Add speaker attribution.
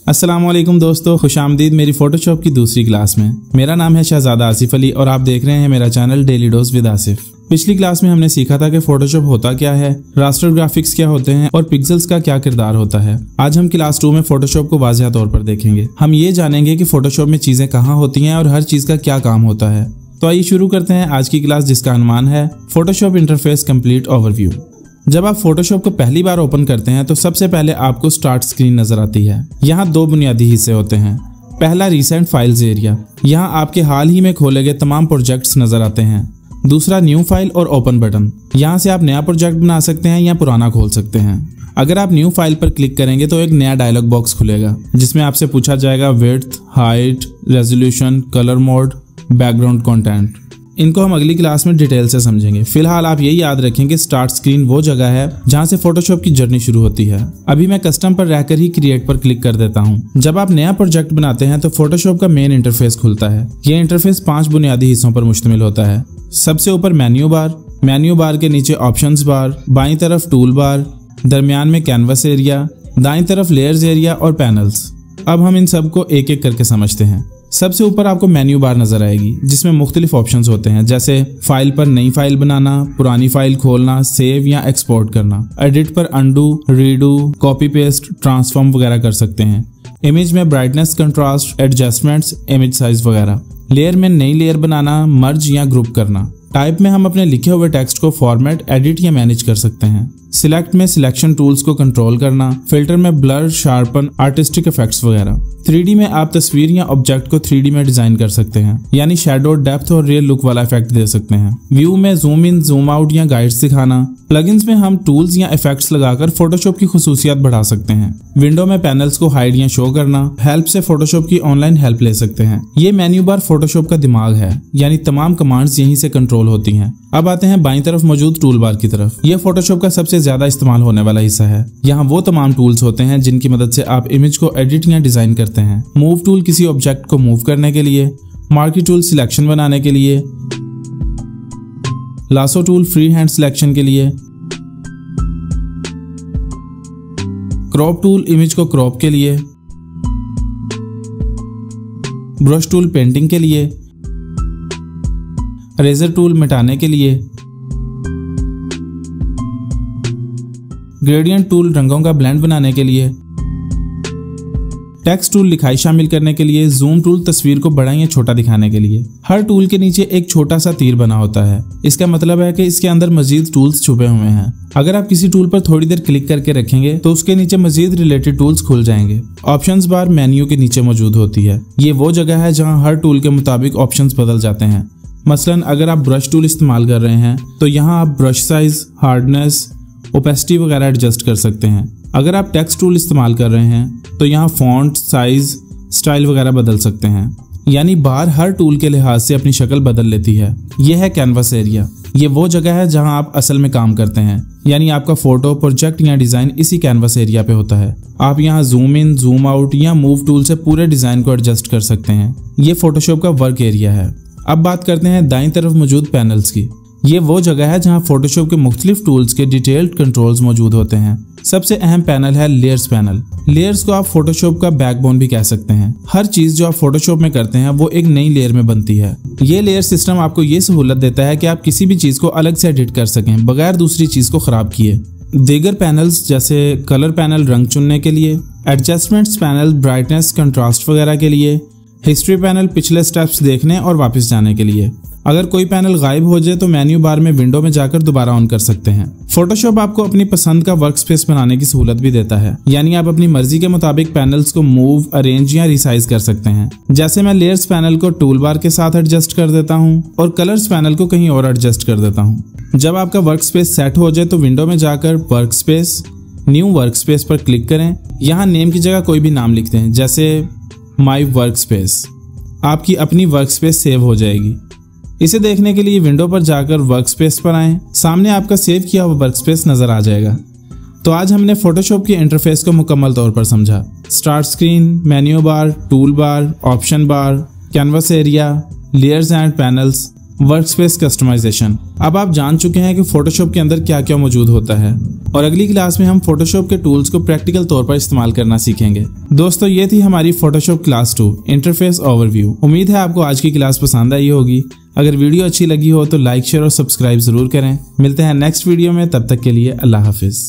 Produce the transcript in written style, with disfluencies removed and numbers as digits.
Speaker 1: अस्सलाम वालेकुम दोस्तों, खुशामदीद मेरी फोटोशॉप की दूसरी क्लास में। मेरा नाम है शहजादा आसिफ अली और आप देख रहे हैं मेरा channel daily dose with Asif. पिछली क्लास में हमने सीखा था कि फोटोशॉप होता क्या है, रास्टर ग्राफिक्स क्या होते हैं और पिक्सेल्स का क्या किरदार होता है। आज हम क्लास 2 में फोटोशॉप को वाज़ेह तौर पर देखेंगे। हम ये जानेंगे कि फोटोशॉप में चीजें कहाँ होती हैं और हर चीज का क्या काम होता है। तो आइए शुरू करते हैं आज की क्लास, जिसका अनुमान है फोटोशॉप इंटरफेस कंप्लीट ओवरव्यू। जब आप फोटोशॉप को पहली बार ओपन करते हैं तो सबसे पहले आपको स्टार्ट स्क्रीन नजर आती है। यहाँ दो बुनियादी हिस्से होते हैं। पहला रीसेंट फाइल्स एरिया, यहाँ आपके हाल ही में खोले गए तमाम प्रोजेक्ट्स नजर आते हैं। दूसरा न्यू फाइल और ओपन बटन, यहाँ से आप नया प्रोजेक्ट बना सकते हैं या पुराना खोल सकते हैं। अगर आप न्यू फाइल पर क्लिक करेंगे तो एक नया डायलॉग बॉक्स खुलेगा जिसमें आपसे पूछा जाएगा width, height, resolution, colour mode, background content. इनको हम अगली क्लास में डिटेल से समझेंगे। फिलहाल आप यही याद रखें कि स्टार्ट स्क्रीन वो जगह है जहां से फोटोशॉप की जर्नी शुरू होती है। अभी मैं कस्टम पर रहकर ही क्रिएट पर क्लिक कर देता हूं। जब आप नया प्रोजेक्ट बनाते हैं तो फोटोशॉप का मेन इंटरफेस खुलता है। यह इंटरफेस 5 बुनियादी हिस्सों पर मुश्तमिल होता है। सबसे ऊपर मेन्यू बार के नीचे ऑप्शंस बार, बाईं तरफ टूल बार, दरमियान में कैनवस एरिया, दाईं तरफ लेयर्स एरिया और पैनल्स। अब हम इन सबको एक एक करके समझते हैं। सबसे ऊपर आपको मेन्यू बार नजर आएगी जिसमें मुख्तलिफ ऑप्शंस होते हैं, जैसे फाइल पर नई फाइल बनाना, पुरानी फाइल खोलना, सेव या एक्सपोर्ट करना, एडिट पर undo, redo, copy paste, transform वगैरह कर सकते हैं। इमेज में brightness, contrast, adjustments, image size वगैरह। लेयर में नई लेयर बनाना, मर्ज या ग्रुप करना। टाइप में हम अपने लिखे हुए टेक्स्ट को फॉर्मेट, एडिट या मैनेज कर सकते हैं। सिलेक्ट में सिलेक्शन टूल्स को कंट्रोल करना। फिल्टर में ब्लर, शार्पन, आर्टिस्टिक इफेक्ट्स वगैरह। 3D में आप तस्वीर या ऑब्जेक्ट को 3D में डिजाइन कर सकते हैं, यानी शैडो, डेप्थ और रियल लुक वाला इफेक्ट दे सकते हैं। व्यू में जूम इन, जूम आउट या गाइड्स दिखाना। प्लगइन्स में हम टूल्स या इफेक्ट्स लगाकर फोटोशॉप की खुसूसियत बढ़ा सकते हैं। विंडो में पैनल्स को हाइड या शो करना। हेल्प से फोटोशॉप की ऑनलाइन हेल्प ले सकते हैं। ये मेन्यू बार फोटोशॉप का दिमाग है, यानी तमाम कमांड्स यहीं से कंट्रोल होती हैं। अब आते हैं बाईं तरफ मौजूद टूल बार की तरफ। यह फोटोशॉप का सबसे ज्यादा इस्तेमाल होने वाला हिस्सा है। यहाँ वो तमाम टूल्स होते हैं जिनकी मदद से आप इमेज को एडिट या डिजाइन करते हैं। मूव टूल किसी ऑब्जेक्ट को मूव करने के लिए, मार्की टूल सिलेक्शन बनाने के लिए, lasso tool free hand selection के लिए, क्रॉप टूल इमेज को क्रॉप के लिए, ब्रश टूल पेंटिंग के लिए, रेजर टूल मिटाने के लिए, ग्रेडियंट टूल रंगों का ब्लेंड बनाने के लिए, टेक्स्ट टूल लिखाई शामिल करने के लिए, जूम टूल तस्वीर को बड़ा या छोटा दिखाने के लिए। हर टूल के नीचे एक छोटा सा तीर बना होता है। इसका मतलब है कि इसके अंदर मजीद टूल्स छुपे हुए हैं। अगर आप किसी टूल पर थोड़ी देर क्लिक करके रखेंगे तो उसके नीचे मजीद रिलेटेड टूल्स खुल जाएंगे। ऑप्शंस बार मेन्यू के नीचे मौजूद होती है। ये वो जगह है जहाँ हर टूल के मुताबिक ऑप्शंस बदल जाते हैं। मसलन अगर आप ब्रश टूल इस्तेमाल कर रहे हैं तो यहाँ आप ब्रश साइज, हार्डनेस, ओपेसिटी वगैरह एडजस्ट कर सकते हैं। अगर आप टेक्स्ट टूल इस्तेमाल कर रहे हैं तो यहाँ फॉन्ट, साइज, स्टाइल वगैरह बदल सकते हैं। यानी बार हर टूल के लिहाज से अपनी शक्ल बदल लेती है। यह है कैनवस एरिया। ये वो जगह है जहां आप असल में काम करते हैं, यानी आपका फोटो, प्रोजेक्ट या डिजाइन इसी कैनवस एरिया पे होता है। आप यहाँ जूम इन, जूम आउट या मूव टूल से पूरे डिजाइन को एडजस्ट कर सकते हैं। ये फोटोशॉप का वर्क एरिया है। अब बात करते हैं दाईं तरफ मौजूद पैनल्स की। ये वो जगह है जहां फोटोशॉप के मुख्तलिफ टूल्स के डिटेल्ड कंट्रोल्स मौजूद होते हैं। सबसे अहम पैनल है लेयर्स पैनल। लेयर्स को आप फोटोशॉप का बैकबोन भी कह सकते हैं। हर चीज जो आप फोटोशॉप में करते हैं वो एक नई लेयर में बनती है। ये लेयर सिस्टम आपको ये सहूलत देता है कि आप किसी भी चीज को अलग से एडिट कर सकें बगैर दूसरी चीज को खराब किए। दीगर पैनल्स जैसे कलर पैनल रंग चुनने के लिए, एडजस्टमेंट्स पैनल ब्राइटनेस, कंट्रास्ट वगैरह के लिए, हिस्ट्री पैनल पिछले स्टेप्स देखने और वापस जाने के लिए। अगर कोई पैनल गायब हो जाए तो मेन्यू बार में विंडो में जाकर दोबारा ऑन कर सकते हैं। फोटोशॉप आपको अपनी पसंद का वर्क स्पेस बनाने की सहूलत भी देता है, यानी आप अपनी मर्जी के मुताबिक पैनल्स को मूव, अरेंज या रिसाइज कर सकते हैं। जैसे मैं लेयर्स पैनल को टूल बार के साथ एडजस्ट कर देता हूँ और कलर्स पैनल को कहीं और एडजस्ट कर देता हूँ। जब आपका वर्क स्पेस सेट हो जाए तो विंडो में जाकर work space, new work space पर क्लिक करें। यहाँ नेम की जगह कोई भी नाम लिखते हैं, जैसे माई वर्क स्पेस। आपकी अपनी वर्क स्पेस सेव हो जाएगी। इसे देखने के लिए विंडो पर जाकर वर्कस्पेस पर आएं। सामने आपका सेव किया हुआ वर्कस्पेस नजर आ जाएगा। तो आज हमने फोटोशॉप के इंटरफेस को मुकम्मल तौर पर समझा। Start screen, menu bar, tool bar, option bar, canvas area, layers and panels, workspace customisation. अब आप जान चुके हैं कि फोटोशॉप के अंदर क्या क्या मौजूद होता है और अगली क्लास में हम फोटोशॉप के टूल्स को प्रैक्टिकल तौर पर इस्तेमाल करना सीखेंगे। दोस्तों ये थी हमारी फोटोशॉप क्लास 2 इंटरफेस ओवरव्यू। उम्मीद है आपको आज की क्लास पसंद आई होगी। अगर वीडियो अच्छी लगी हो तो लाइक शेयर और सब्सक्राइब जरूर करें। मिलते हैं नेक्स्ट वीडियो में, तब तक के लिए अल्लाह हाफिज।